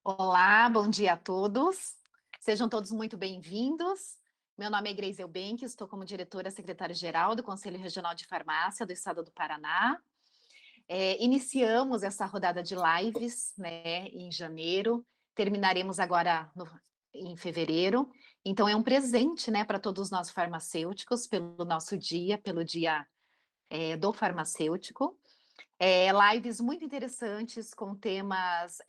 Olá, bom dia a todos. Sejam todos muito bem-vindos. Meu nome é Grace Eubank, estou como diretora secretária-geral do Conselho Regional de Farmácia do Estado do Paraná. Iniciamos essa rodada de lives, né, em janeiro, terminaremos agora em fevereiro. Então, é um presente, né, para todos nós farmacêuticos, pelo nosso dia, pelo dia do farmacêutico. Lives muito interessantes com temas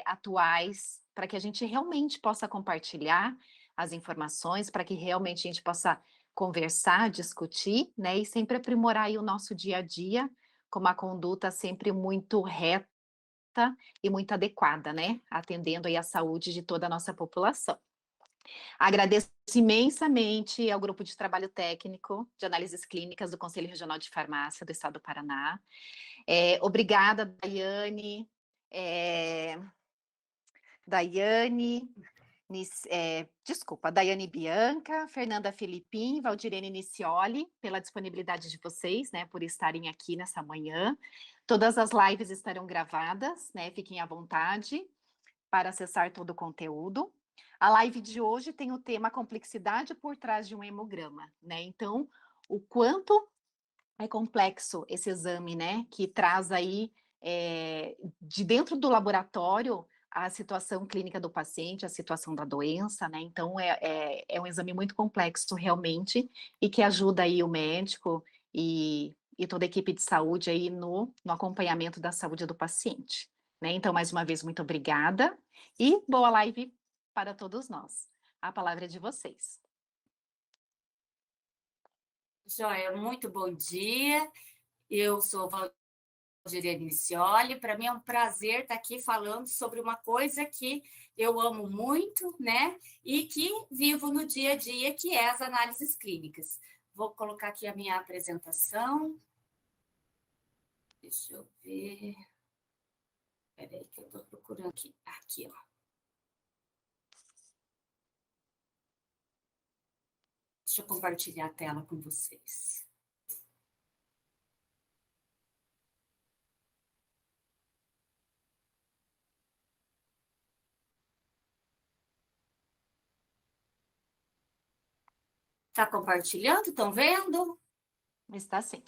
atuais, para que a gente realmente possa compartilhar as informações, para que realmente a gente possa conversar, discutir, né, e sempre aprimorar aí o nosso dia a dia, com uma conduta sempre muito reta e muito adequada, né, atendendo aí a saúde de toda a nossa população. Agradeço imensamente ao Grupo de Trabalho Técnico de Análises Clínicas do Conselho Regional de Farmácia do Estado do Paraná. Obrigada, Daiane, Daiane, Daiane Bianca, Fernanda Filipim, Valdirene Nicioli, pela disponibilidade de vocês, né, por estarem aqui nessa manhã. Todas as lives estarão gravadas, né, fiquem à vontade para acessar todo o conteúdo. A live de hoje tem o tema complexidade por trás de um hemograma, né? Então, o quanto é complexo esse exame, né? Que traz aí de dentro do laboratório a situação clínica do paciente, a situação da doença, né? Então, é um exame muito complexo realmente e que ajuda aí o médico e toda a equipe de saúde aí no acompanhamento da saúde do paciente, né? Então, mais uma vez, muito obrigada e boa live para todos nós. A palavra é de vocês. Joia, muito bom dia. Eu sou Valdirene Nicioli. Para mim é um prazer estar aqui falando sobre uma coisa que eu amo muito, né? E que vivo no dia a dia, que é as análises clínicas. Vou colocar aqui a minha apresentação. Deixa eu ver. Espera aí que eu estou procurando aqui. Aqui, ó. Deixa eu compartilhar a tela com vocês. Está compartilhando? Estão vendo? Está sim.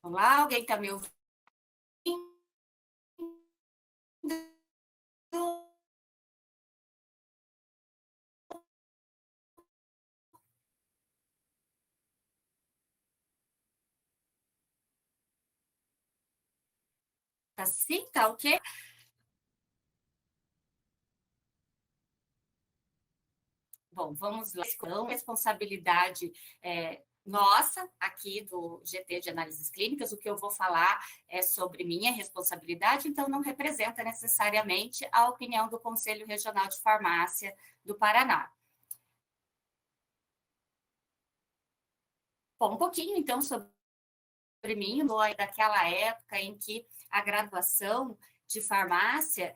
Vamos lá, alguém está me ouvindo? Tá sim? Tá ok? Bom, vamos lá. Então, responsabilidade nossa, aqui do GT de Análises Clínicas, o que eu vou falar é sobre minha responsabilidade, então não representa necessariamente a opinião do Conselho Regional de Farmácia do Paraná. Bom, um pouquinho, então, sobre mim, daquela época em que a graduação de farmácia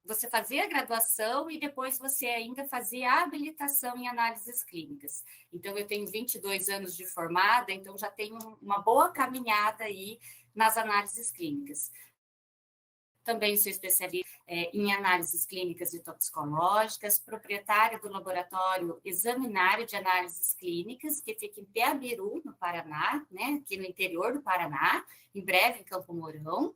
você fazia a graduação e depois você ainda fazia a habilitação em análises clínicas. Então, eu tenho 22 anos de formada, então já tenho uma boa caminhada aí nas análises clínicas. Também sou especialista em análises clínicas e toxicológicas, proprietária do laboratório Examinário de Análises Clínicas, que fica em Piabiru, no Paraná, né, aqui no interior do Paraná, em breve em Campo Mourão.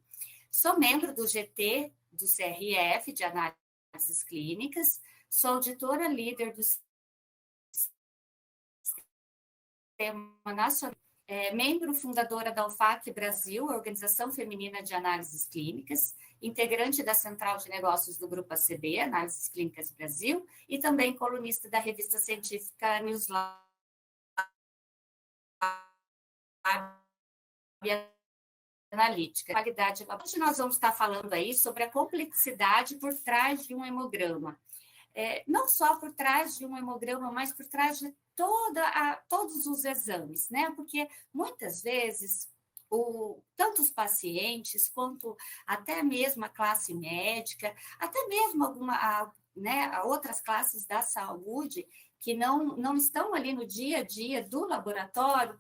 Sou membro do GT do CRF de Análises Clínicas, sou auditora líder do Sistema Nacional, membro fundadora da UFAC Brasil, Organização Feminina de Análises Clínicas, integrante da Central de Negócios do Grupo ACB, Análises Clínicas Brasil, e também colunista da revista científica Newsline Analítica. Hoje nós vamos estar falando aí sobre a complexidade por trás de um hemograma. Não só por trás de um hemograma, mas por trás de todos os exames, né? Porque muitas vezes tanto os pacientes quanto até mesmo a classe médica, até mesmo outras classes da saúde que não estão ali no dia a dia do laboratório,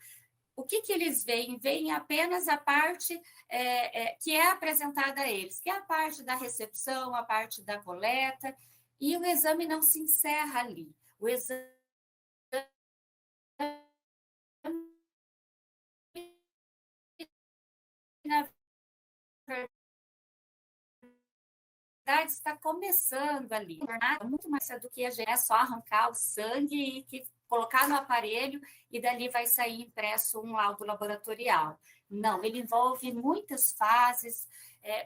o que eles veem? Veem apenas a parte que é apresentada a eles, que é a parte da recepção, a parte da coleta, e o exame não se encerra ali. O exame, na verdade, está começando ali. Muito mais do que a gente é só arrancar o sangue e colocar no aparelho e dali vai sair impresso um laudo laboratorial. Não, ele envolve muitas fases,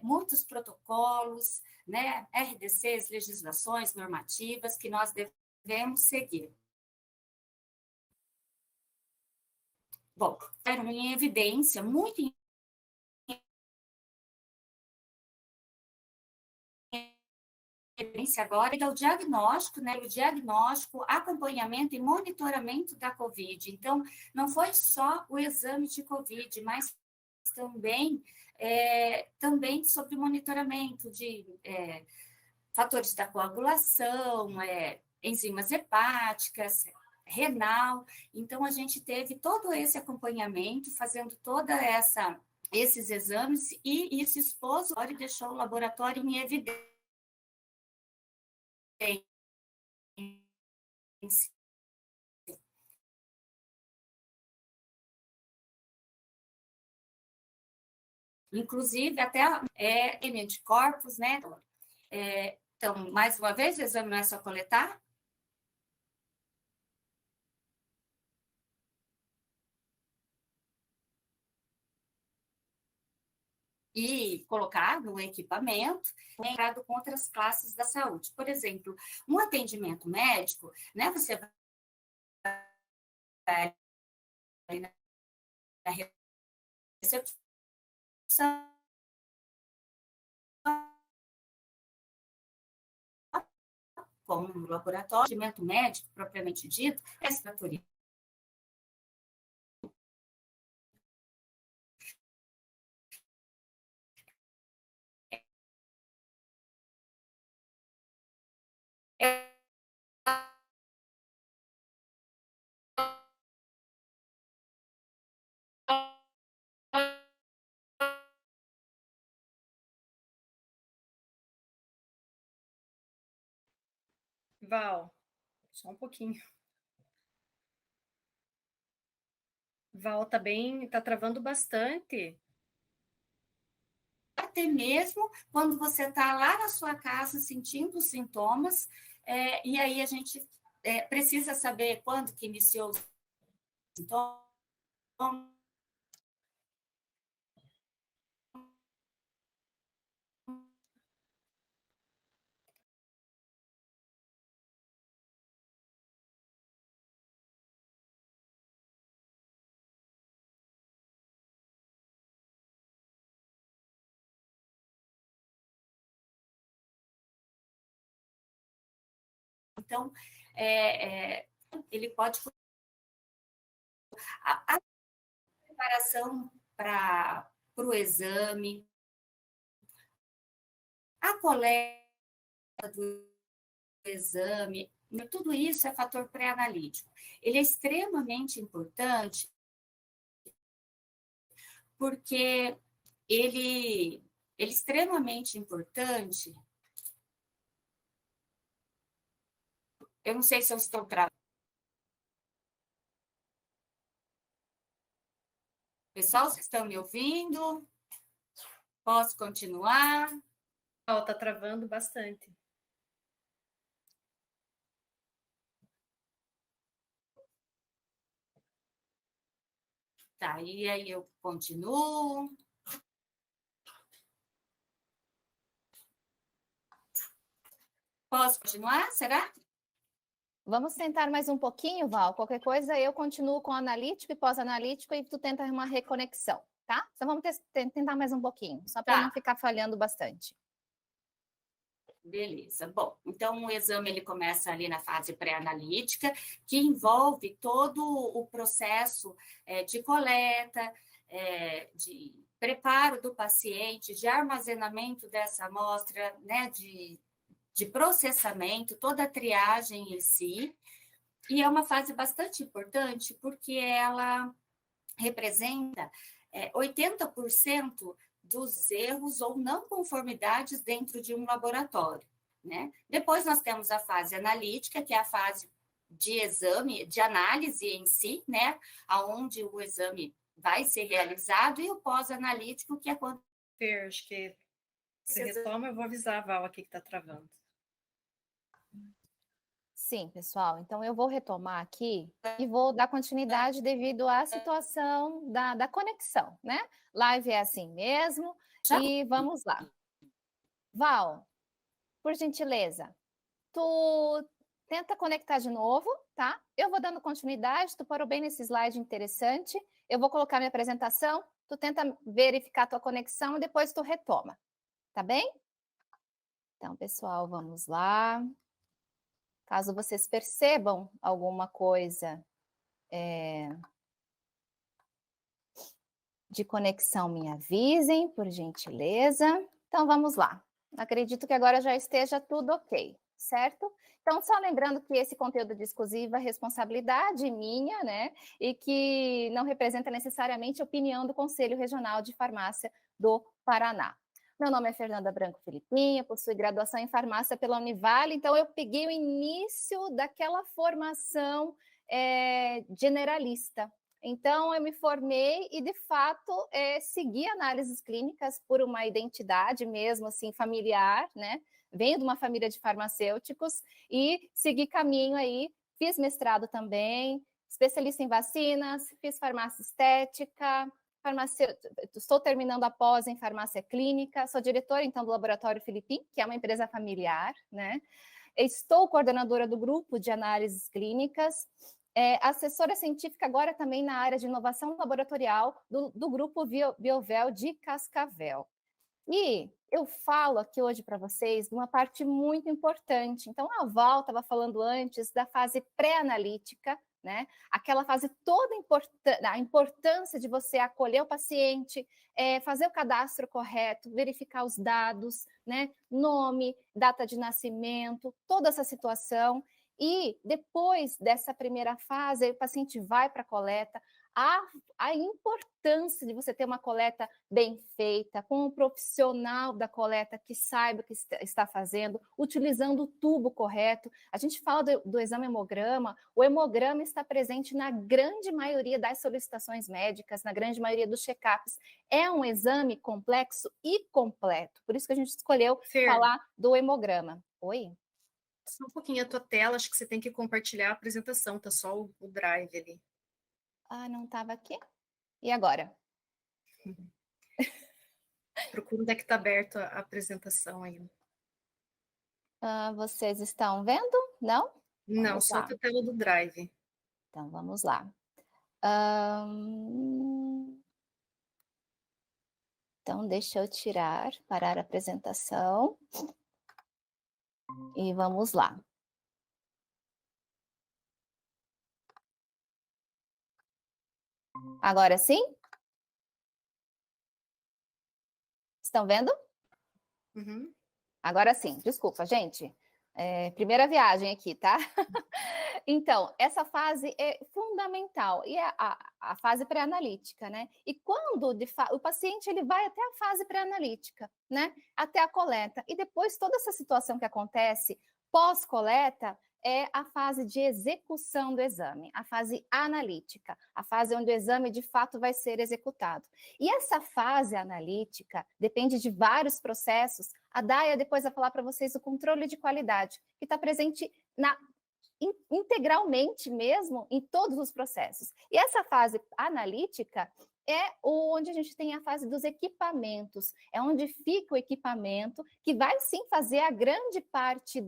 muitos protocolos, né? RDCs, legislações, normativas que nós devemos seguir. Bom, era em evidência, muito em evidência agora é o diagnóstico, né? O diagnóstico, acompanhamento e monitoramento da COVID. Então, não foi só o exame de COVID, mas também sobre monitoramento de fatores da coagulação, enzimas hepáticas, renal. Então, a gente teve todo esse acompanhamento, fazendo esses exames, e isso expôs e deixou o laboratório em evidência. Inclusive, até anticorpos, né? Então, mais uma vez, o exame não é só coletar. E colocar no equipamento, comparado com outras classes da saúde. Por exemplo, um atendimento médico, né? Você vai na recepção, como no laboratório, atendimento médico propriamente dito, é respiratoria. Val, só um pouquinho. Val, tá travando bastante. Até mesmo quando você está lá na sua casa sentindo os sintomas, e aí a gente precisa saber quando que iniciou os sintomas. Então, ele pode... A preparação para o exame, a coleta do exame, tudo isso é fator pré-analítico. Ele é extremamente importante porque ele é extremamente importante. Eu não sei se eu estou travando. Pessoal, vocês estão me ouvindo? Posso continuar? Está travando bastante. Tá, e aí eu continuo. Posso continuar? Será? Vamos tentar mais um pouquinho, Val. Qualquer coisa, eu continuo com analítico e pós-analítico e tu tenta uma reconexão, tá? Então vamos tentar mais um pouquinho, só para não ficar falhando bastante. Beleza. Bom, então o exame ele começa ali na fase pré-analítica, que envolve todo o processo de coleta, de preparo do paciente, de armazenamento dessa amostra, né, de processamento, toda a triagem em si. E é uma fase bastante importante porque ela representa 80% dos erros ou não conformidades dentro de um laboratório, né? Depois nós temos a fase analítica, que é a fase de exame, de análise em si, né? Aonde o exame vai ser realizado, e o pós-analítico, que é quando... Fer, acho que você retoma, eu vou avisar a Val aqui que está travando. Sim, pessoal, então eu vou retomar aqui e vou dar continuidade devido à situação da conexão, né? Live é assim mesmo, e vamos lá. Val, por gentileza, tu tenta conectar de novo, tá? Eu vou dando continuidade, tu parou bem nesse slide interessante, eu vou colocar minha apresentação, tu tenta verificar a tua conexão e depois tu retoma, tá bem? Então, pessoal, vamos lá. Caso vocês percebam alguma coisa de conexão, me avisem, por gentileza. Então, vamos lá. Acredito que agora já esteja tudo ok, certo? Então, só lembrando que esse conteúdo de exclusiva responsabilidade minha, né? E que não representa necessariamente a opinião do Conselho Regional de Farmácia do Paraná. Meu nome é Fernanda Branco Filipinha, possui graduação em farmácia pela Univale, então eu peguei o início daquela formação generalista. Então, eu me formei e, de fato, segui análises clínicas por uma identidade mesmo, assim, familiar, né? Venho de uma família de farmacêuticos e segui caminho aí, fiz mestrado também, especialista em vacinas, fiz farmácia estética, estou terminando a pós em farmácia clínica, sou diretora, então, do Laboratório Filipim, que é uma empresa familiar, né? Estou coordenadora do grupo de análises clínicas, assessora científica agora também na área de inovação laboratorial do grupo Biovel de Cascavel. E eu falo aqui hoje para vocês de uma parte muito importante. Então, a Val estava falando antes da fase pré-analítica, né? Aquela fase toda a importância de você acolher o paciente, fazer o cadastro correto, verificar os dados, né? Nome, data de nascimento, toda essa situação. E depois dessa primeira fase, o paciente vai para a coleta. A importância de você ter uma coleta bem feita, com um profissional da coleta que saiba o que está fazendo, utilizando o tubo correto. A gente fala do exame hemograma, o hemograma está presente na grande maioria das solicitações médicas, na grande maioria dos check-ups. É um exame complexo e completo, por isso que a gente escolheu falar do hemograma. Oi? Só um pouquinho a tua tela, acho que você tem que compartilhar a apresentação, tá só o drive ali. Ah, não estava aqui? E agora? Procura onde é que está aberto a apresentação aí. Vocês estão vendo? Não? Não, só a tela do drive. Então, vamos lá. Então, deixa eu parar a apresentação. E vamos lá. Agora sim? Estão vendo? Uhum. Agora sim, desculpa, gente. Primeira viagem aqui, tá? Então, essa fase é fundamental, e é a fase pré-analítica, né? E quando o paciente ele vai até a fase pré-analítica, né? Até a coleta, e depois toda essa situação que acontece pós-coleta é a fase de execução do exame, a fase analítica, a fase onde o exame de fato vai ser executado. E essa fase analítica depende de vários processos. A Daia depois vai falar para vocês o controle de qualidade, que está presente integralmente mesmo em todos os processos. E essa fase analítica é onde a gente tem a fase dos equipamentos, é onde fica o equipamento, que vai sim fazer a grande parte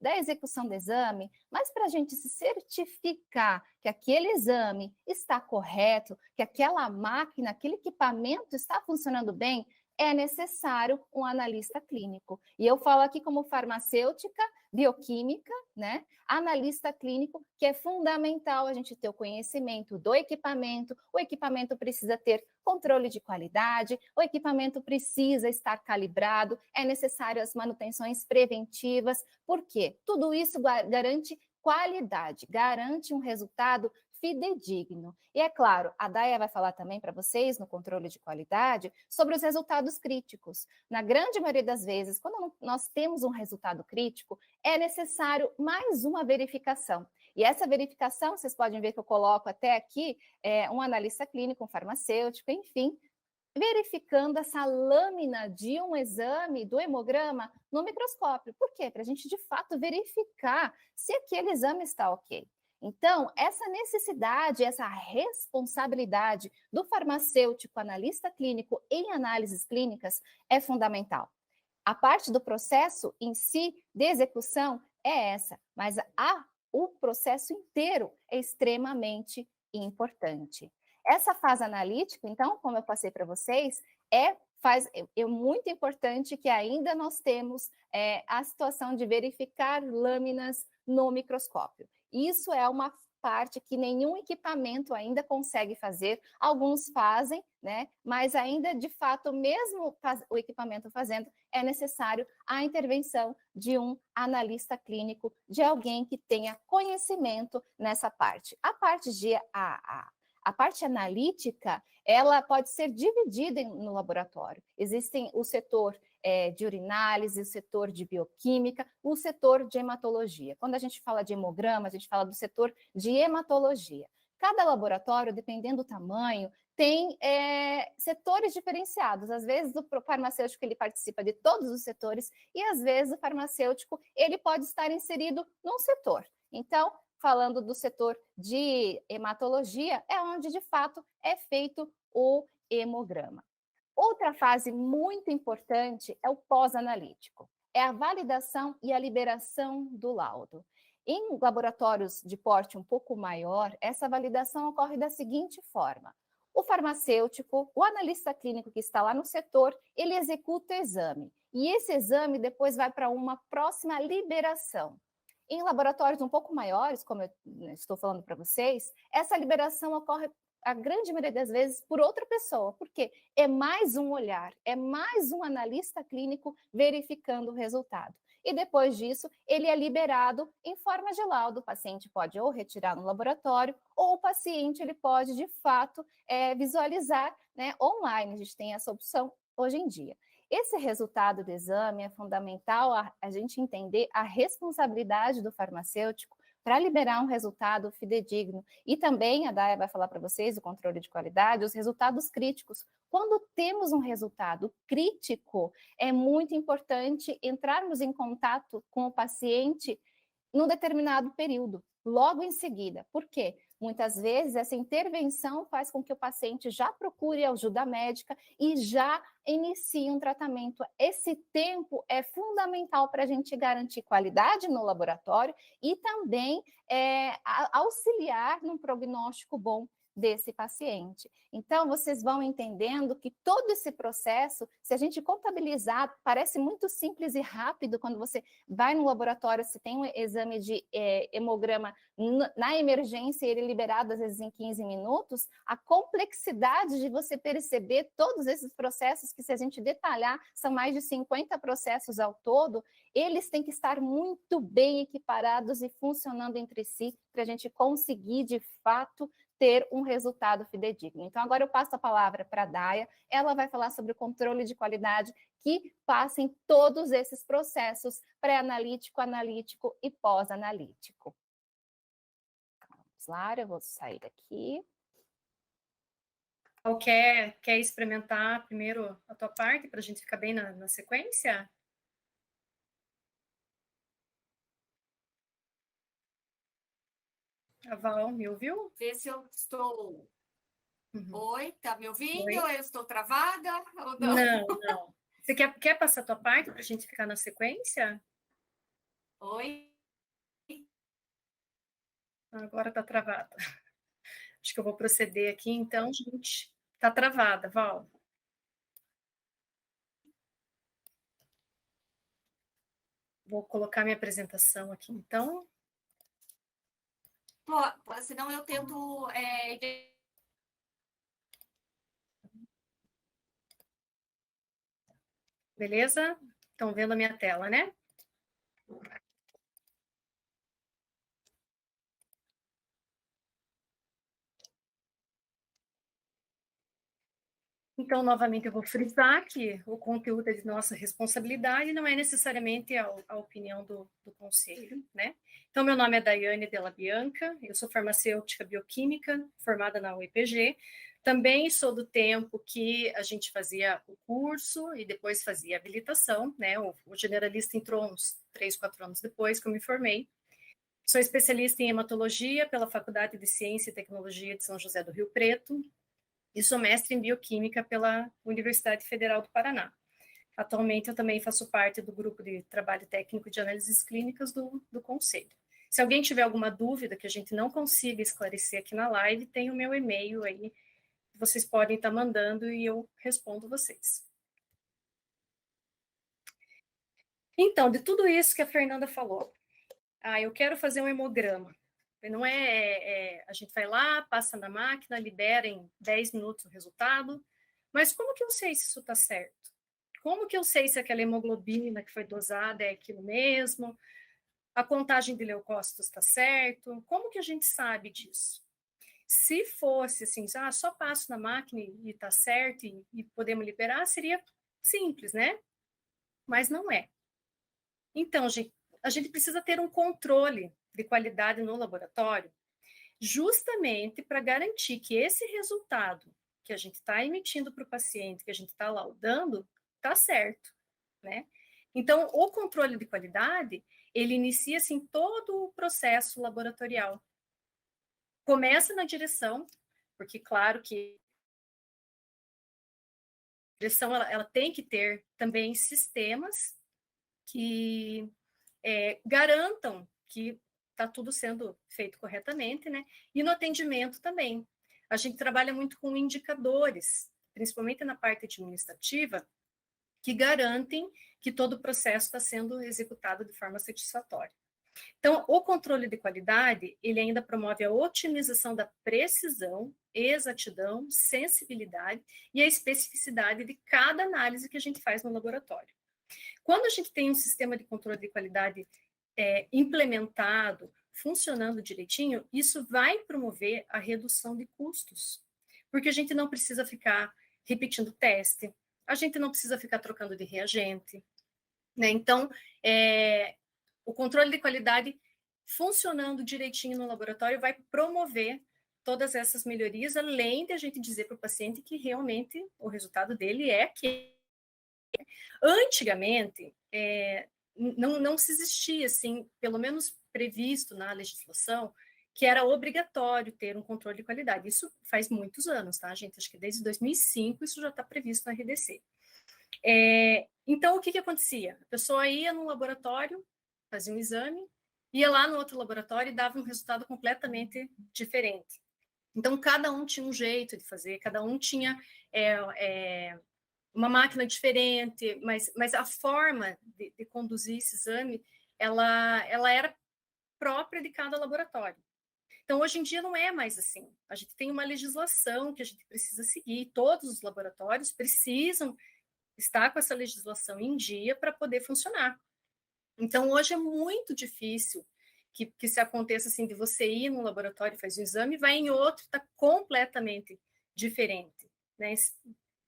da execução do exame, mas para a gente se certificar que aquele exame está correto, que aquela máquina, aquele equipamento está funcionando bem, é necessário um analista clínico. E eu falo aqui como farmacêutica, bioquímica, né? Analista clínico, que é fundamental a gente ter o conhecimento do equipamento, o equipamento precisa ter controle de qualidade, o equipamento precisa estar calibrado, é necessário as manutenções preventivas, por quê? Tudo isso garante qualidade, garante um resultado fidedigno. E é claro, a Daya vai falar também para vocês, no controle de qualidade, sobre os resultados críticos. Na grande maioria das vezes, quando nós temos um resultado crítico, é necessário mais uma verificação. E essa verificação, vocês podem ver que eu coloco até aqui, um analista clínico, um farmacêutico, enfim, verificando essa lâmina de um exame do hemograma no microscópio. Por quê? Para a gente, de fato, verificar se aquele exame está ok. Então, essa necessidade, essa responsabilidade do farmacêutico, analista clínico em análises clínicas é fundamental. A parte do processo em si, de execução, é essa, mas o processo inteiro é extremamente importante. Essa fase analítica, então, como eu passei para vocês, é muito importante que ainda nós temos a situação de verificar lâminas no microscópio. Isso é uma parte que nenhum equipamento ainda consegue fazer, alguns fazem, né? Mas ainda, de fato, mesmo o equipamento fazendo, é necessário a intervenção de um analista clínico, de alguém que tenha conhecimento nessa parte. A parte analítica, ela pode ser dividida no laboratório. Existem o setor de urinálise, o setor de bioquímica, o setor de hematologia. Quando a gente fala de hemograma, a gente fala do setor de hematologia. Cada laboratório, dependendo do tamanho, tem setores diferenciados. Às vezes o farmacêutico ele participa de todos os setores e às vezes o farmacêutico ele pode estar inserido num setor. Então, falando do setor de hematologia, é onde de fato é feito o hemograma. Outra fase muito importante é o pós-analítico. É a validação e a liberação do laudo. Em laboratórios de porte um pouco maior, essa validação ocorre da seguinte forma. O farmacêutico, o analista clínico que está lá no setor, ele executa o exame. E esse exame depois vai para uma próxima liberação. Em laboratórios um pouco maiores, como eu estou falando para vocês, essa liberação ocorre a grande maioria das vezes por outra pessoa, porque é mais um olhar, é mais um analista clínico verificando o resultado. E depois disso, ele é liberado em forma de laudo. O paciente pode ou retirar no laboratório, ou o paciente ele pode, de fato, visualizar, né, online. A gente tem essa opção hoje em dia. Esse resultado do exame é fundamental a gente entender a responsabilidade do farmacêutico para liberar um resultado fidedigno. E também, a Daya vai falar para vocês, o controle de qualidade, os resultados críticos. Quando temos um resultado crítico, é muito importante entrarmos em contato com o paciente num determinado período, logo em seguida. Por quê? Muitas vezes essa intervenção faz com que o paciente já procure ajuda médica e já inicie um tratamento. Esse tempo é fundamental para a gente garantir qualidade no laboratório e também auxiliar num prognóstico bom desse paciente. Então, vocês vão entendendo que todo esse processo, se a gente contabilizar, parece muito simples e rápido quando você vai no laboratório, se tem um exame de hemograma na emergência, ele é liberado às vezes em 15 minutos, a complexidade de você perceber todos esses processos, que se a gente detalhar, são mais de 50 processos ao todo, eles têm que estar muito bem equiparados e funcionando entre si, para a gente conseguir, de fato, ter um resultado fidedigno. Então, agora eu passo a palavra para a Daya, ela vai falar sobre o controle de qualidade que passa em todos esses processos pré-analítico, analítico e pós-analítico. Vamos lá, eu vou sair daqui. Quer experimentar primeiro a tua parte, para a gente ficar bem na sequência? A Val, me ouviu? Vê se eu estou... Oi, tá me ouvindo? Oi. Eu estou travada ou não? Não. Você quer passar a tua parte para a gente ficar na sequência? Oi? Agora está travada. Acho que eu vou proceder aqui, então, gente. Está travada, Val. Vou colocar minha apresentação aqui, então. Senão eu tento... Beleza? Estão vendo a minha tela, né? Então, novamente, eu vou frisar que o conteúdo é de nossa responsabilidade, não é necessariamente a opinião do conselho, né? Então, meu nome é Daiane Della Bianca, eu sou farmacêutica bioquímica, formada na UEPG, também sou do tempo que a gente fazia o curso e depois fazia a habilitação, né? O generalista entrou uns 3, 4 anos depois que eu me formei. Sou especialista em hematologia pela Faculdade de Ciência e Tecnologia de São José do Rio Preto, e sou mestre em bioquímica pela Universidade Federal do Paraná. Atualmente, eu também faço parte do grupo de trabalho técnico de análises clínicas do Conselho. Se alguém tiver alguma dúvida que a gente não consiga esclarecer aqui na live, tem o meu e-mail aí, que vocês podem estar mandando e eu respondo vocês. Então, de tudo isso que a Fernanda falou, eu quero fazer um hemograma. Não a gente vai lá, passa na máquina, libera em 10 minutos o resultado, mas como que eu sei se isso está certo? Como que eu sei se aquela hemoglobina que foi dosada é aquilo mesmo? A contagem de leucócitos está certo? Como que a gente sabe disso? Se fosse assim, só passo na máquina e está certo e podemos liberar, seria simples, né? Mas não é. Então, a gente precisa ter um controle de qualidade no laboratório, justamente para garantir que esse resultado que a gente está emitindo para o paciente, que a gente está laudando, está certo, né? Então, o controle de qualidade, ele inicia, assim, todo o processo laboratorial. Começa na direção, porque, claro que a direção, ela tem que ter também sistemas que garantam que está tudo sendo feito corretamente, né? E no atendimento também. A gente trabalha muito com indicadores, principalmente na parte administrativa, que garantem que todo o processo está sendo executado de forma satisfatória. Então, o controle de qualidade, ele ainda promove a otimização da precisão, exatidão, sensibilidade e a especificidade de cada análise que a gente faz no laboratório. Quando a gente tem um sistema de controle de qualidade implementado, funcionando direitinho, isso vai promover a redução de custos, porque a gente não precisa ficar repetindo teste, a gente não precisa ficar trocando de reagente, né? Então, o controle de qualidade funcionando direitinho no laboratório vai promover todas essas melhorias, além de a gente dizer para o paciente que realmente o resultado dele é que antigamente não se existia, assim, pelo menos previsto na legislação, que era obrigatório ter um controle de qualidade. Isso faz muitos anos, tá, gente? Acho que desde 2005 isso já está previsto na RDC. Então, o que acontecia? A pessoa ia no laboratório, fazia um exame, ia lá no outro laboratório e dava um resultado completamente diferente. Então, cada um tinha um jeito de fazer, cada um tinha uma máquina diferente, mas a forma de conduzir esse exame, ela era própria de cada laboratório. Então, hoje em dia não é mais assim. A gente tem uma legislação que a gente precisa seguir, todos os laboratórios precisam estar com essa legislação em dia para poder funcionar. Então, hoje é muito difícil que se aconteça assim, de você ir num laboratório, faz um exame, vai em outro, está completamente diferente, né?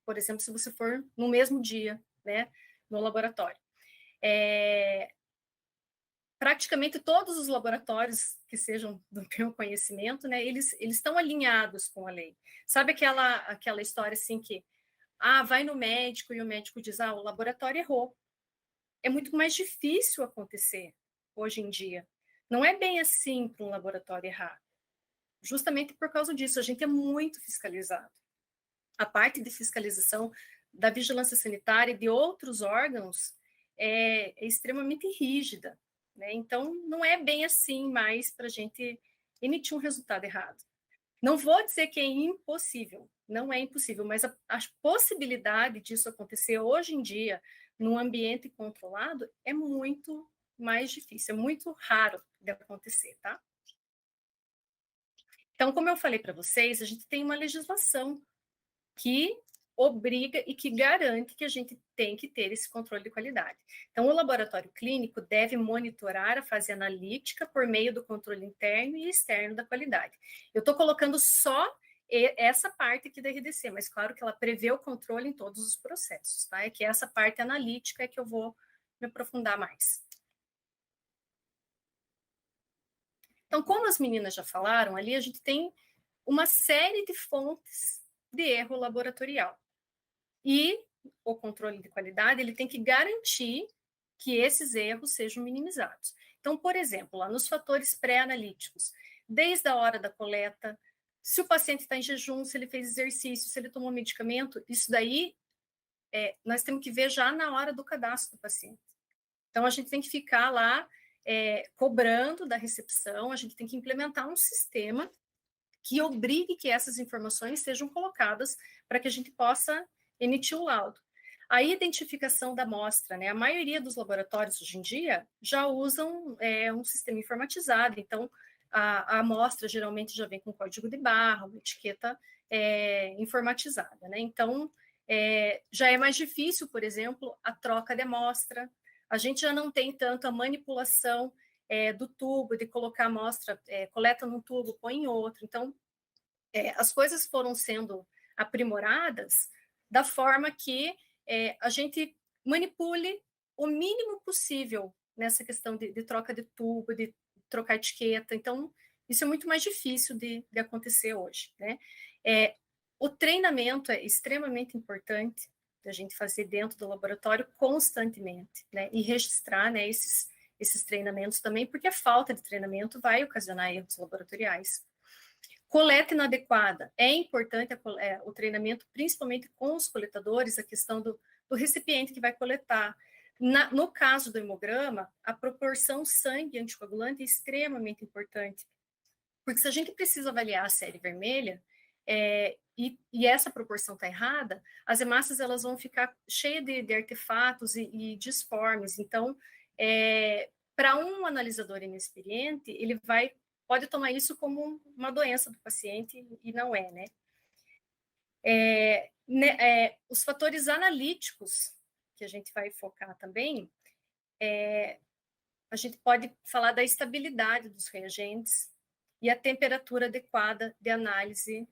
Por exemplo, se você for no mesmo dia, né, no laboratório. Praticamente todos os laboratórios que sejam do meu conhecimento, né, eles estão alinhados com a lei. Sabe aquela história assim que vai no médico e o médico diz, o laboratório errou. É muito mais difícil acontecer hoje em dia. Não é bem assim para um laboratório errar. Justamente por causa disso, a gente é muito fiscalizado. A parte de fiscalização da vigilância sanitária e de outros órgãos é extremamente rígida, né? Então, não é bem assim mais para a gente emitir um resultado errado. Não vou dizer que é impossível, não é impossível, mas a possibilidade disso acontecer hoje em dia, num ambiente controlado, é muito mais difícil, é muito raro de acontecer, tá? Então, como eu falei para vocês, a gente tem uma legislação que obriga e que garante que a gente tem que ter esse controle de qualidade. Então, o laboratório clínico deve monitorar a fase analítica por meio do controle interno e externo da qualidade. Eu estou colocando só essa parte aqui da RDC, mas claro que ela prevê o controle em todos os processos, tá? É que essa parte analítica é que eu vou me aprofundar mais. Então, como as meninas já falaram, ali a gente tem uma série de fontes de erro laboratorial. E o controle de qualidade, ele tem que garantir que esses erros sejam minimizados. Então, por exemplo, lá nos fatores pré-analíticos, desde a hora da coleta, se o paciente está em jejum, se ele fez exercício, se ele tomou medicamento, isso daí nós temos que ver já na hora do cadastro do paciente. Então, a gente tem que ficar lá cobrando da recepção, a gente tem que implementar um sistema que obrigue que essas informações sejam colocadas para que a gente possa emitir o laudo. A identificação da amostra, né? A maioria dos laboratórios hoje em dia já usam um sistema informatizado, então a amostra geralmente já vem com código de barra, uma etiqueta informatizada, né? Então, já é mais difícil, por exemplo, a troca de amostra, a gente já não tem tanto a manipulação do tubo, de colocar a amostra, coleta num tubo, põe em outro. Então, as coisas foram sendo aprimoradas da forma que a gente manipule o mínimo possível nessa questão de troca de tubo, de trocar etiqueta. Então, isso é muito mais difícil de acontecer hoje, né? O treinamento é extremamente importante da gente fazer dentro do laboratório constantemente, né? E registrar, né, esses treinamentos também, porque a falta de treinamento vai ocasionar erros laboratoriais. Coleta inadequada. É importante o treinamento, principalmente com os coletadores, a questão do recipiente que vai coletar. No caso do hemograma, a proporção sangue-anticoagulante é extremamente importante, porque se a gente precisa avaliar a série vermelha, e essa proporção está errada, as hemácias elas vão ficar cheias de artefatos e disformes. Então, para um analisador inexperiente, ele pode tomar isso como uma doença do paciente e não é, né? Os fatores analíticos que a gente vai focar também, a gente pode falar da estabilidade dos reagentes e a temperatura adequada de análise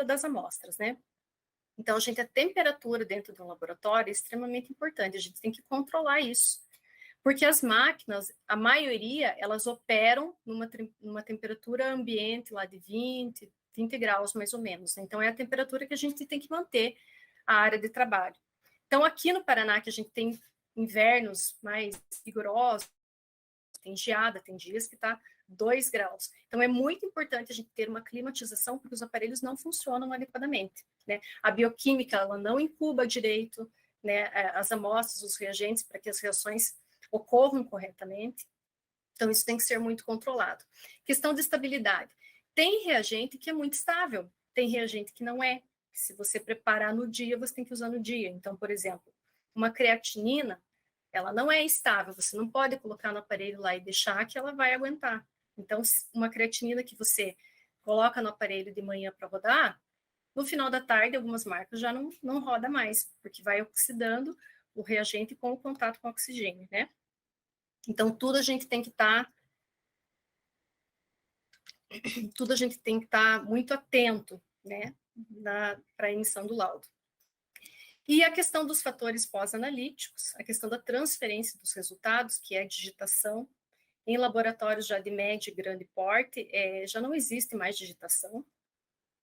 das amostras, né? Então, a temperatura dentro do laboratório é extremamente importante, a gente tem que controlar isso. Porque as máquinas, a maioria, elas operam numa temperatura ambiente lá de 20 graus, mais ou menos. Então, é a temperatura que a gente tem que manter a área de trabalho. Então, aqui no Paraná, que a gente tem invernos mais rigorosos, tem geada, tem dias que está 2 graus. Então, é muito importante a gente ter uma climatização, porque os aparelhos não funcionam adequadamente, né? A bioquímica, ela não incuba direito, né, as amostras, os reagentes, para que as reações ocorram corretamente. Então, isso tem que ser muito controlado. Questão de estabilidade. Tem reagente que é muito estável, tem reagente que não é. Se você preparar no dia, você tem que usar no dia. Então, por exemplo, uma creatinina, ela não é estável, você não pode colocar no aparelho lá e deixar que ela vai aguentar. Então, uma creatinina que você coloca no aparelho de manhã para rodar, no final da tarde, algumas marcas já não roda mais, porque vai oxidando o reagente com o contato com o oxigênio, né? Então, tudo a gente tem que estar muito atento, né, para a emissão do laudo. E a questão dos fatores pós-analíticos, a questão da transferência dos resultados, que é a digitação. Em laboratórios já de médio e grande porte, já não existe mais digitação.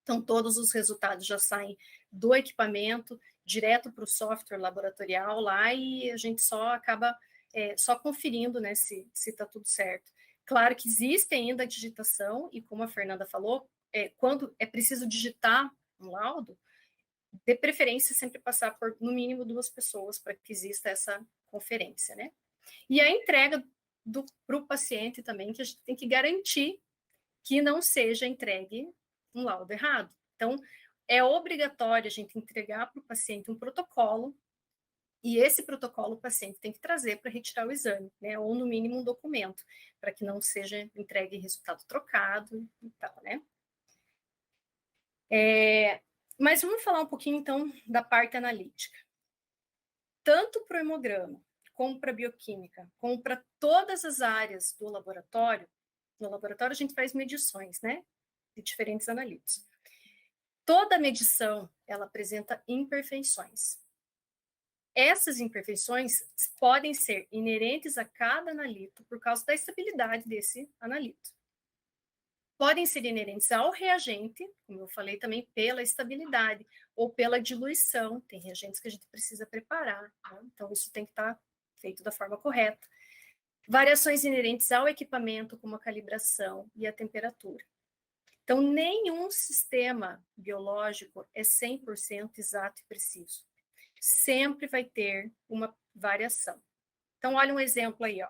Então, todos os resultados já saem do equipamento, direto para o software laboratorial lá, e a gente só acaba só conferindo, né, se está tudo certo. Claro que existe ainda a digitação, e como a Fernanda falou, quando é preciso digitar um laudo, de preferência sempre passar por, no mínimo, 2 pessoas para que exista essa conferência, né? E a entrega para o paciente também, que a gente tem que garantir que não seja entregue um laudo errado. Então, é obrigatório a gente entregar para o paciente um protocolo, e esse protocolo o paciente tem que trazer para retirar o exame, né? Ou, no mínimo, um documento, para que não seja entregue resultado trocado e tal, né? Mas vamos falar um pouquinho, então, da parte analítica. Tanto para o hemograma, como para a bioquímica, como para todas as áreas do laboratório, no laboratório a gente faz medições, né? de diferentes analitos. Toda medição, ela apresenta imperfeições. Essas imperfeições podem ser inerentes a cada analito por causa da estabilidade desse analito. Podem ser inerentes ao reagente, como eu falei também, pela estabilidade, ou pela diluição. Tem reagentes que a gente precisa preparar, né? Então isso tem que estar feito da forma correta. Variações inerentes ao equipamento, como a calibração e a temperatura. Então, nenhum sistema biológico é 100% exato e preciso. Sempre vai ter uma variação. Então, olha um exemplo aí, ó.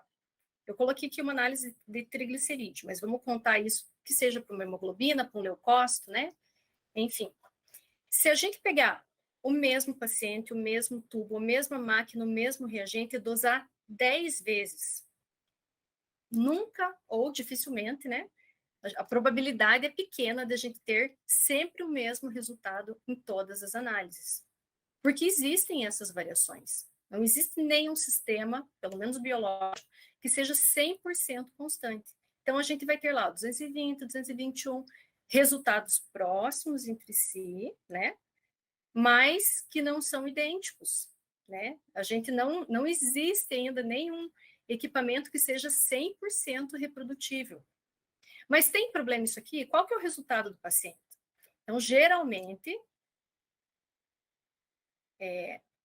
Eu coloquei aqui uma análise de triglicerídeo, mas vamos contar isso que seja para uma hemoglobina, para um leucócito, né? Enfim, se a gente pegar o mesmo paciente, o mesmo tubo, a mesma máquina, o mesmo reagente e dosar 10 vezes, nunca ou dificilmente, né? A probabilidade é pequena de a gente ter sempre o mesmo resultado em todas as análises. Porque existem essas variações. Não existe nenhum sistema, pelo menos biológico, que seja 100% constante. Então, a gente vai ter lá 220, 221 resultados próximos entre si, né? Mas que não são idênticos, né? A gente não existe ainda nenhum equipamento que seja 100% reprodutível. Mas tem problema isso aqui? Qual que é o resultado do paciente? Então, geralmente,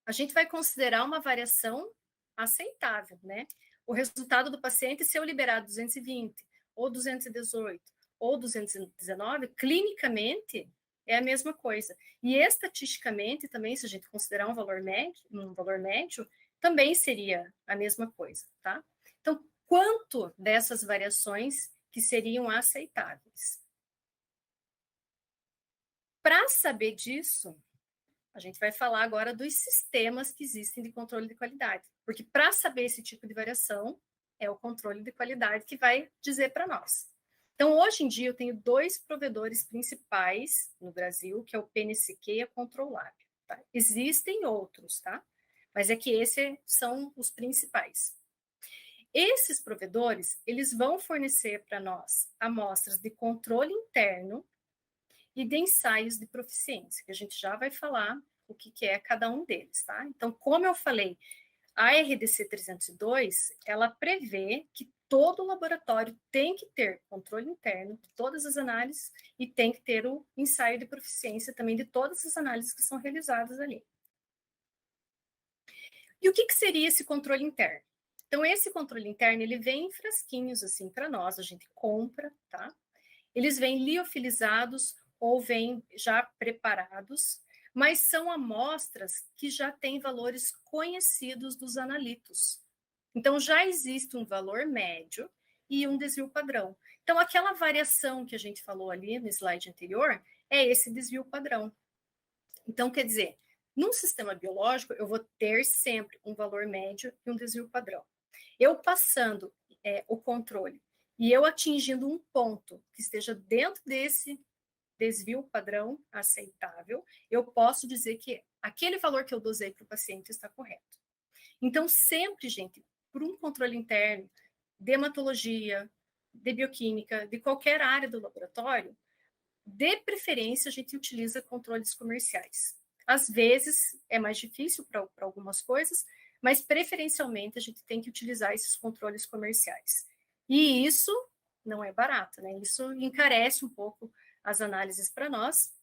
a gente vai considerar uma variação aceitável, né? O resultado do paciente, se eu liberar 220, ou 218, ou 219, clinicamente é a mesma coisa. E estatisticamente também, se a gente considerar um valor médio, também seria a mesma coisa, tá? Então, quanto dessas variações que seriam aceitáveis? Para saber disso, a gente vai falar agora dos sistemas que existem de controle de qualidade. Porque para saber esse tipo de variação, é o controle de qualidade que vai dizer para nós. Então, hoje em dia, eu tenho 2 provedores principais no Brasil, que é o PNCQ e a Controlab. Tá? Existem outros, tá? Mas é que esses são os principais. Esses provedores, eles vão fornecer para nós amostras de controle interno e de ensaios de proficiência, que a gente já vai falar o que é cada um deles, tá? Então, como eu falei, a RDC 302, ela prevê que todo laboratório tem que ter controle interno de todas as análises e tem que ter o ensaio de proficiência também de todas as análises que são realizadas ali. E o que seria esse controle interno? Então, esse controle interno, ele vem em frasquinhos, assim, para nós, a gente compra, tá? Eles vêm liofilizados ou vêm já preparados, mas são amostras que já têm valores conhecidos dos analitos. Então, já existe um valor médio e um desvio padrão. Então, aquela variação que a gente falou ali no slide anterior é esse desvio padrão. Então, quer dizer, num sistema biológico, eu vou ter sempre um valor médio e um desvio padrão. Eu passando o controle e eu atingindo um ponto que esteja dentro desse desvio padrão aceitável, eu posso dizer que aquele valor que eu dosei para o paciente está correto. Então, sempre, gente, por um controle interno de hematologia, de bioquímica, de qualquer área do laboratório, de preferência, a gente utiliza controles comerciais. Às vezes, é mais difícil para algumas coisas, mas preferencialmente a gente tem que utilizar esses controles comerciais. E isso não é barato, né? Isso encarece um pouco as análises para nós.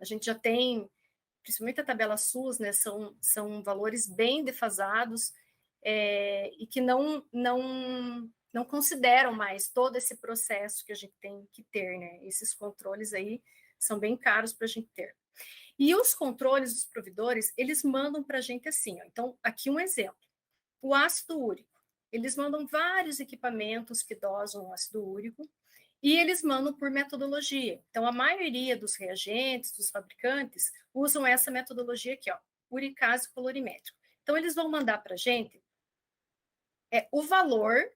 A gente já tem, principalmente a tabela SUS, né? São valores bem defasados e que não consideram mais todo esse processo que a gente tem que ter, né? Esses controles aí são bem caros para a gente ter. E os controles dos provedores, eles mandam para a gente assim, ó. Então, aqui um exemplo. O ácido úrico. Eles mandam vários equipamentos que dosam o ácido úrico e eles mandam por metodologia. Então, a maioria dos reagentes, dos fabricantes, usam essa metodologia aqui, ó, uricase colorimétrico. Então, eles vão mandar para a gente o valor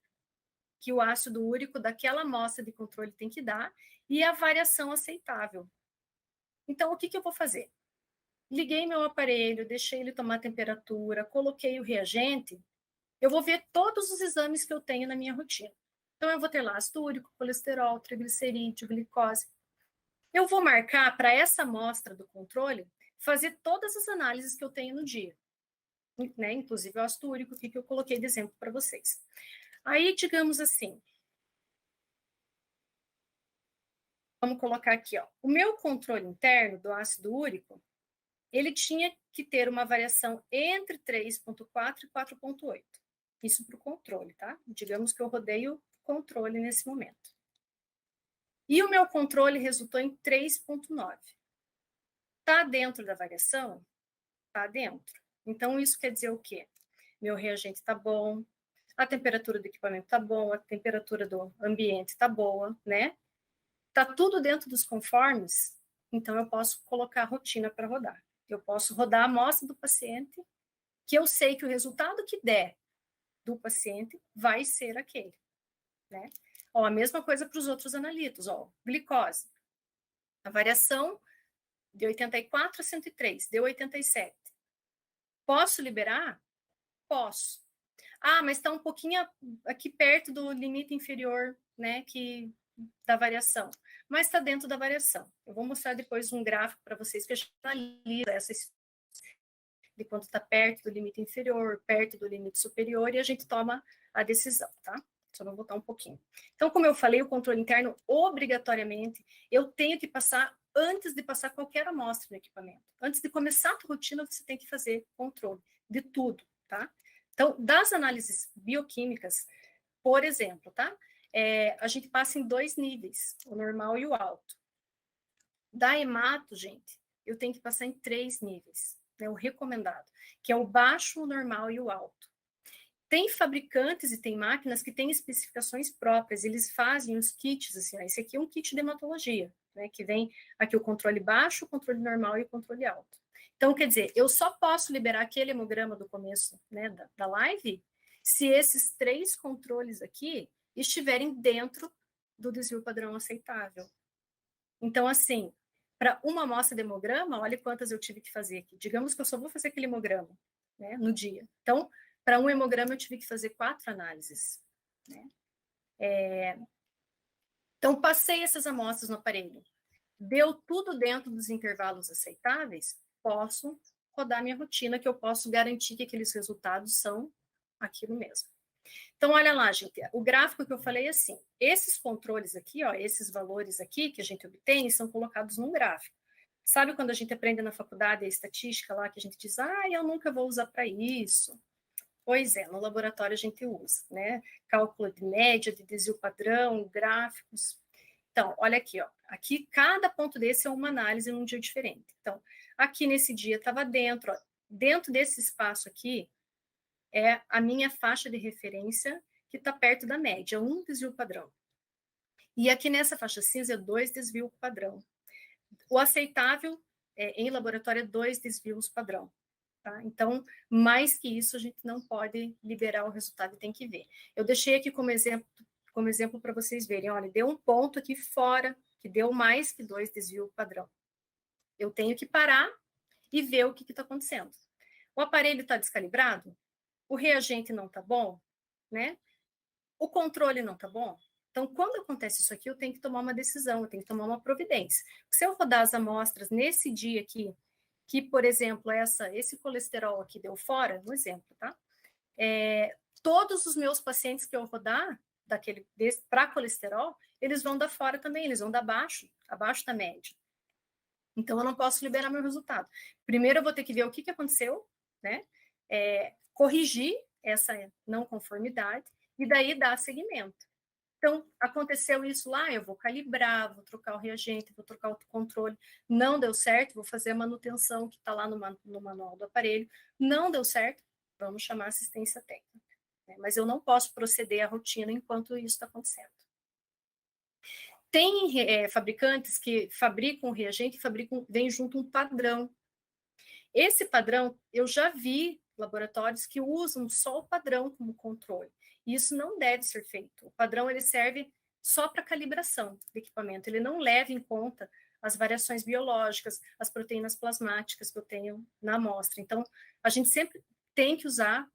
que o ácido úrico daquela amostra de controle tem que dar e a variação aceitável. Então, o que eu vou fazer? Liguei meu aparelho, deixei ele tomar temperatura, coloquei o reagente, eu vou ver todos os exames que eu tenho na minha rotina. Então, eu vou ter lá ácido úrico, colesterol, triglicerídeo, glicose. Eu vou marcar para essa amostra do controle, fazer todas as análises que eu tenho no dia, né? Inclusive o ácido úrico, que eu coloquei de exemplo para vocês. Aí, digamos assim, vamos colocar aqui, ó, o meu controle interno do ácido úrico, ele tinha que ter uma variação entre 3,4 e 4,8. Isso para o controle, tá? Digamos que eu rodei o controle nesse momento. E o meu controle resultou em 3,9. Está dentro da variação? Está dentro. Então, isso quer dizer o quê? Meu reagente está bom, a temperatura do equipamento está boa, a temperatura do ambiente está boa, né? Está tudo dentro dos conformes, então eu posso colocar a rotina para rodar. Eu posso rodar a amostra do paciente, que eu sei que o resultado que der do paciente vai ser aquele, né? Ó, a mesma coisa para os outros analitos, ó, glicose. A variação de 84 a 103, deu 87. Posso liberar? Posso. Ah, mas está um pouquinho aqui perto do limite inferior, né, da variação. Mas está dentro da variação. Eu vou mostrar depois um gráfico para vocês que a gente analisa de quanto está perto do limite inferior, perto do limite superior, e a gente toma a decisão, tá? Só vou voltar um pouquinho. Então, como eu falei, o controle interno, obrigatoriamente, eu tenho que passar antes de passar qualquer amostra no equipamento. Antes de começar a rotina, você tem que fazer controle de tudo, tá? Então, das análises bioquímicas, por exemplo, tá? A gente passa em 2 níveis, o normal e o alto. Da hemato, gente, eu tenho que passar em 3 níveis, né, o recomendado, que é o baixo, o normal e o alto. Tem fabricantes e tem máquinas que têm especificações próprias, eles fazem os kits, assim, ó, esse aqui é um kit de hematologia, né, que vem aqui o controle baixo, o controle normal e o controle alto. Então, quer dizer, eu só posso liberar aquele hemograma do começo, né, da live, se esses 3 controles aqui estiverem dentro do desvio padrão aceitável. Então, assim, para uma amostra de hemograma, olha quantas eu tive que fazer aqui. Digamos que eu só vou fazer aquele hemograma, né, no dia. Então, para um hemograma, eu tive que fazer 4 análises, né? Então, passei essas amostras no aparelho. Deu tudo dentro dos intervalos aceitáveis, posso rodar minha rotina, que eu posso garantir que aqueles resultados são aquilo mesmo. Então, olha lá, gente, o gráfico que eu falei é assim, esses controles aqui, ó, esses valores aqui que a gente obtém, são colocados num gráfico. Sabe quando a gente aprende na faculdade a estatística lá, que a gente diz, eu nunca vou usar para isso? Pois é, no laboratório a gente usa, né? Cálculo de média, de desvio padrão, gráficos. Então, olha aqui, ó. Aqui, cada ponto desse é uma análise num dia diferente. Então, aqui nesse dia estava dentro, ó, dentro desse espaço aqui, é a minha faixa de referência que está perto da média, 1 desvio padrão. E aqui nessa faixa cinza é 2 desvio padrão. O aceitável em laboratório é 2 desvios padrão. Tá? Então, mais que isso, a gente não pode liberar o resultado e tem que ver. Eu deixei aqui como exemplo para vocês verem, olha, deu um ponto aqui fora, que deu mais que 2 desvio padrão. Eu tenho que parar e ver o que está acontecendo. O aparelho está descalibrado? O reagente não está bom? Né? O controle não está bom? Então, quando acontece isso aqui, eu tenho que tomar uma decisão, eu tenho que tomar uma providência. Se eu rodar as amostras nesse dia aqui, que, por exemplo, esse colesterol aqui deu fora, um exemplo, tá? Todos os meus pacientes que eu rodar para colesterol, eles vão dar fora também, eles vão dar abaixo da média. Então, eu não posso liberar meu resultado. Primeiro, eu vou ter que ver o que aconteceu, né? Corrigir essa não conformidade e daí dar seguimento. Então, aconteceu isso lá, eu vou calibrar, vou trocar o reagente, vou trocar o controle. Não deu certo, vou fazer a manutenção que está lá no manual do aparelho. Não deu certo, vamos chamar assistência técnica. Né? Mas eu não posso proceder à rotina enquanto isso está acontecendo. Tem fabricantes que fabricam o reagente e vem junto um padrão. Esse padrão, eu já vi laboratórios que usam só o padrão como controle. E isso não deve ser feito. O padrão ele serve só para calibração do equipamento. Ele não leva em conta as variações biológicas, as proteínas plasmáticas que eu tenho na amostra. Então, a gente sempre tem que usar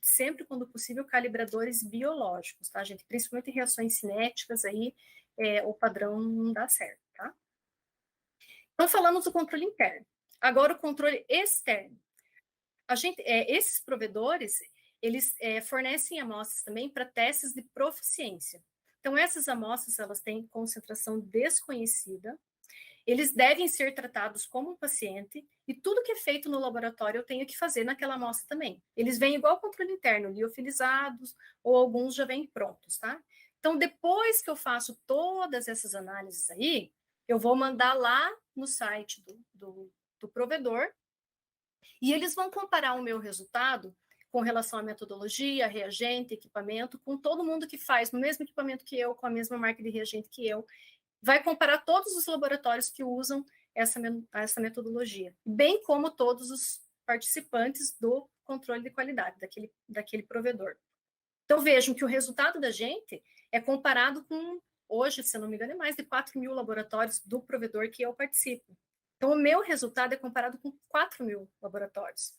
sempre, quando possível, calibradores biológicos, tá, gente? Principalmente em reações cinéticas, aí o padrão não dá certo, tá? Então, falamos do controle interno. Agora, o controle externo. Esses provedores, eles fornecem amostras também para testes de proficiência. Então, essas amostras, elas têm concentração desconhecida, eles devem ser tratados como um paciente, e tudo que é feito no laboratório eu tenho que fazer naquela amostra também. Eles vêm igual ao controle interno, liofilizados, ou alguns já vêm prontos, tá? Então, depois que eu faço todas essas análises aí, eu vou mandar lá no site do provedor, e eles vão comparar o meu resultado com relação à metodologia, reagente, equipamento, com todo mundo que faz no mesmo equipamento que eu, com a mesma marca de reagente que eu, vai comparar todos os laboratórios que usam essa metodologia, bem como todos os participantes do controle de qualidade daquele provedor. Então, vejam que o resultado da gente é comparado com, hoje, se eu não me engano, é mais de 4.000 laboratórios do provedor que eu participo. Então, o meu resultado é comparado com 4.000 laboratórios.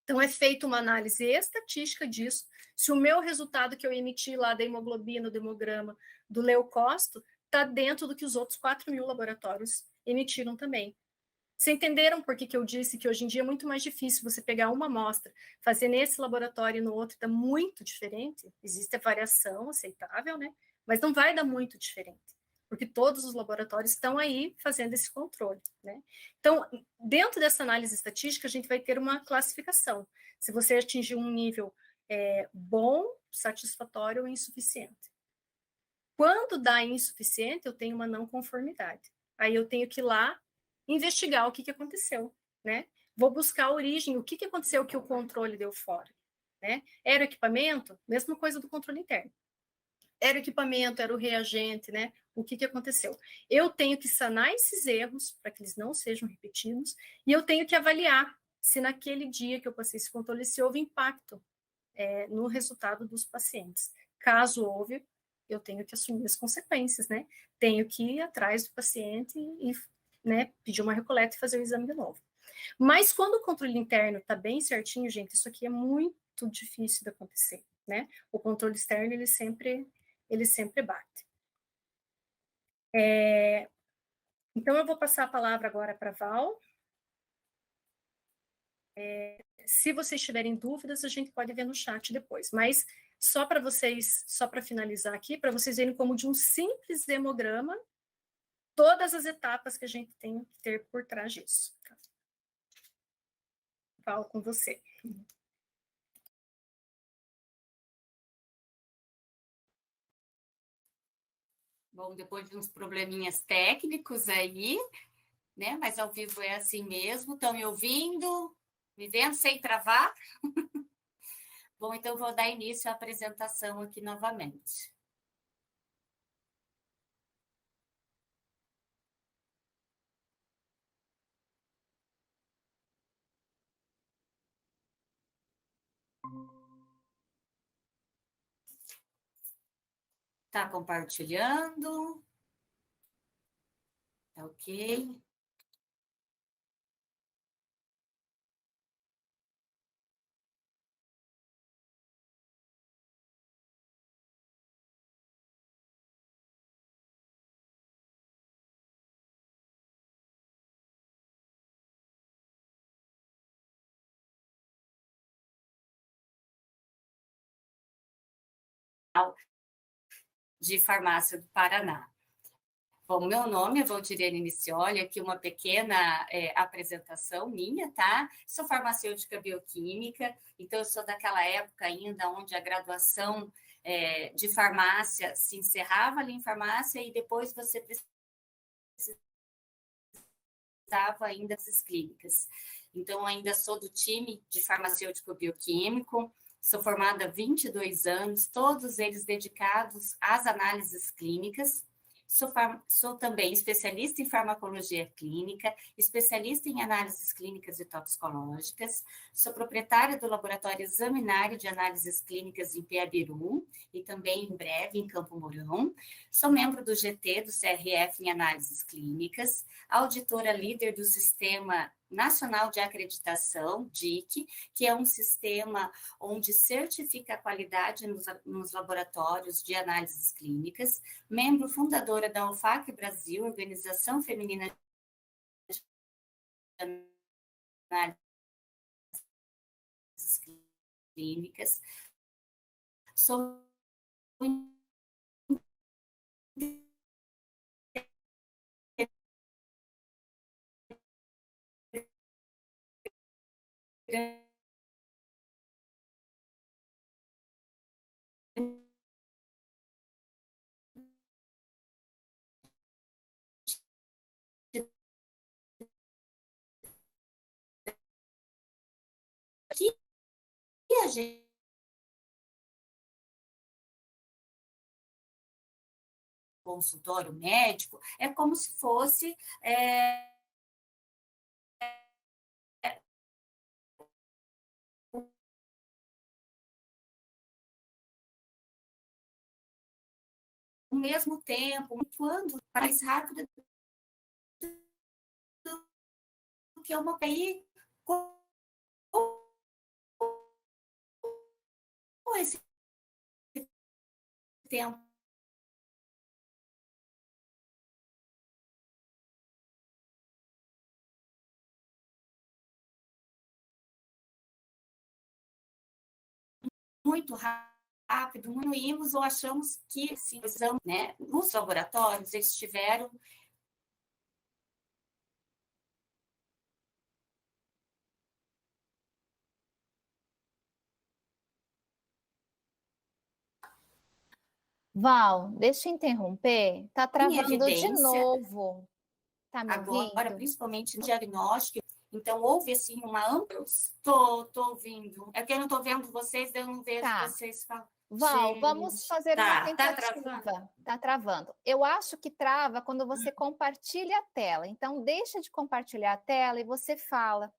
Então, é feita uma análise estatística disso. Se o meu resultado que eu emiti lá da hemoglobina, do hemograma, do leucócito, está dentro do que os outros 4.000 laboratórios emitiram também. Vocês entenderam por que eu disse que hoje em dia é muito mais difícil você pegar uma amostra, fazer nesse laboratório e no outro, está muito diferente? Existe a variação aceitável, né? Mas não vai dar muito diferente, porque todos os laboratórios estão aí fazendo esse controle, né? Então, dentro dessa análise estatística, a gente vai ter uma classificação. Se você atingir um nível bom, satisfatório ou insuficiente. Quando dá insuficiente, eu tenho uma não conformidade. Aí eu tenho que ir lá investigar o que aconteceu, né? Vou buscar a origem, o que aconteceu que o controle deu fora, né? Era o equipamento? Mesma coisa do controle interno. Era o equipamento, era o reagente, né? O que aconteceu? Eu tenho que sanar esses erros para que eles não sejam repetidos, e eu tenho que avaliar se naquele dia que eu passei esse controle, se houve impacto no resultado dos pacientes. Caso houve, eu tenho que assumir as consequências, né? Tenho que ir atrás do paciente e né, pedir uma recoleta e fazer o exame de novo. Mas quando o controle interno está bem certinho, gente, isso aqui é muito difícil de acontecer, né? O controle externo, ele sempre bate. Então, eu vou passar a palavra agora para a Val. Se vocês tiverem dúvidas, a gente pode ver no chat depois. Mas só para finalizar aqui, para vocês verem como de um simples hemograma, todas as etapas que a gente tem que ter por trás disso. Val, com você. Bom, depois de uns probleminhas técnicos aí, né? Mas ao vivo é assim mesmo. Estão me ouvindo? Me vendo sem travar? Bom, então vou dar início à apresentação aqui novamente. Está compartilhando? Tá ok. De Farmácia do Paraná. Bom, meu nome é Valdirene Nicioli, aqui uma pequena apresentação minha, tá? Sou farmacêutica bioquímica, então eu sou daquela época ainda onde a graduação de farmácia se encerrava ali em farmácia e depois você precisava ainda das clínicas. Então, ainda sou do time de farmacêutico bioquímico, sou formada há 22 anos, todos eles dedicados às análises clínicas. Sou também especialista em farmacologia clínica, especialista em análises clínicas e toxicológicas, sou proprietária do Laboratório Examinário de Análises Clínicas em Piabiru e também em breve em Campo Mourão, sou membro do GT, do CRF em Análises Clínicas, auditora líder do Sistema Nacional de Acreditação, DIC, que é um sistema onde certifica a qualidade nos laboratórios de análises clínicas, membro fundadora da OFAC Brasil, Organização Feminina de Análises Clínicas. Sou que a gente consultório médico é como se fosse ao mesmo tempo, quando mais rápido do que uma aí com esse tempo. Muito rápido, diminuímos ou achamos que, sim, né, nos laboratórios, eles tiveram Val, deixa eu interromper. Tá travando de evidência, novo. Tá me agora, ouvindo? principalmente no diagnóstico. Então, houve, assim, uma ampla... Tô ouvindo. É que eu não tô vendo vocês, eu não vejo vocês falando. Val, Gente, vamos fazer uma tentativa. travando? Tá travando. Eu acho que trava quando você compartilha a tela. Então, deixa de compartilhar a tela e você fala.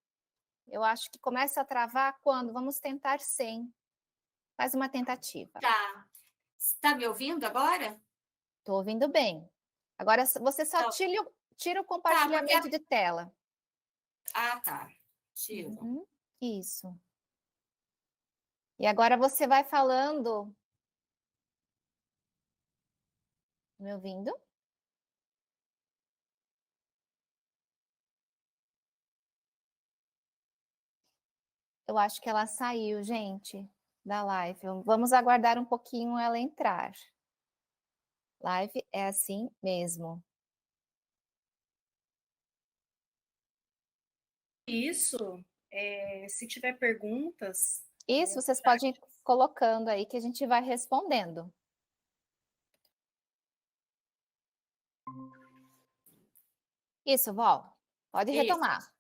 Eu acho que começa a travar quando vamos tentar sem. Faz uma tentativa. Tá. Está me ouvindo agora? Estou ouvindo bem. Agora, você só Então, tira o compartilhamento de tela. Ah, tá. Tiro. Uhum, isso. E agora você vai falando. Me ouvindo? Eu acho que ela saiu, gente, da live. Vamos aguardar um pouquinho ela entrar. Live é assim mesmo. Isso, se tiver perguntas... Isso, vocês podem ir colocando aí que a gente vai respondendo. Isso, Val. Pode retomar.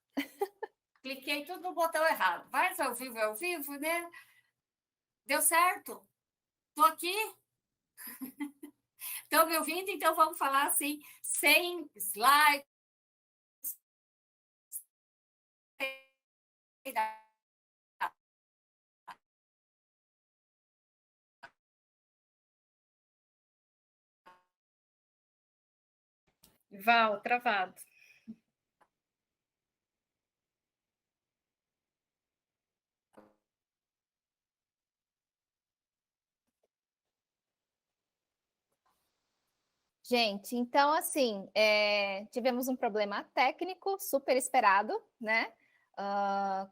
Cliquei tudo no botão errado. Mas ao vivo, né? Deu certo? Tô aqui? Estão me ouvindo? Então vamos falar assim, sem slide. Val, travado. Gente, então assim, tivemos um problema técnico super esperado, né?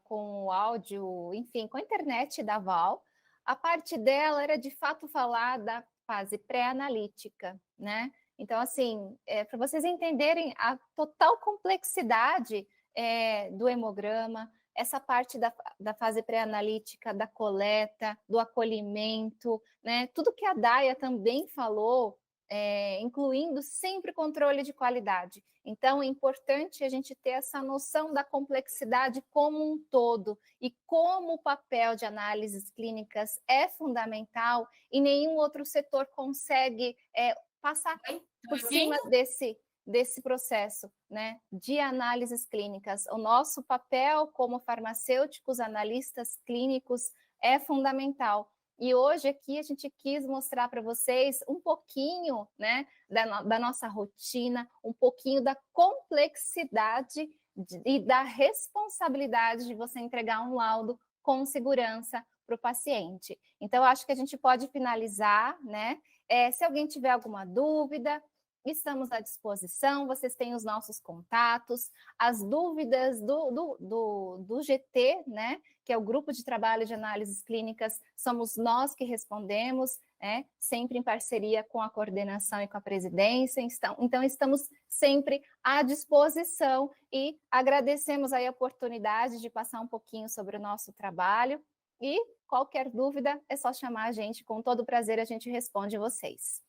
Com o áudio, enfim, com a internet da Val. A parte dela era de fato falar da fase pré-analítica, né? Então, assim, para vocês entenderem a total complexidade do hemograma, essa parte da fase pré-analítica, da coleta, do acolhimento, né? Tudo que a Daia também falou, incluindo sempre controle de qualidade. Então, é importante a gente ter essa noção da complexidade como um todo e como o papel de análises clínicas é fundamental e nenhum outro setor consegue passar por cima desse processo, né, de análises clínicas. O nosso papel como farmacêuticos, analistas clínicos, é fundamental. E hoje aqui a gente quis mostrar para vocês um pouquinho, né, da nossa rotina, um pouquinho da complexidade e da responsabilidade de você entregar um laudo com segurança para o paciente. Então, eu acho que a gente pode finalizar, né? Se alguém tiver alguma dúvida, estamos à disposição, vocês têm os nossos contatos, as dúvidas do GT, né? Que é o Grupo de Trabalho de Análises Clínicas, somos nós que respondemos, né? Sempre em parceria com a coordenação e com a presidência, então estamos sempre à disposição e agradecemos aí a oportunidade de passar um pouquinho sobre o nosso trabalho e qualquer dúvida é só chamar a gente, com todo prazer a gente responde vocês.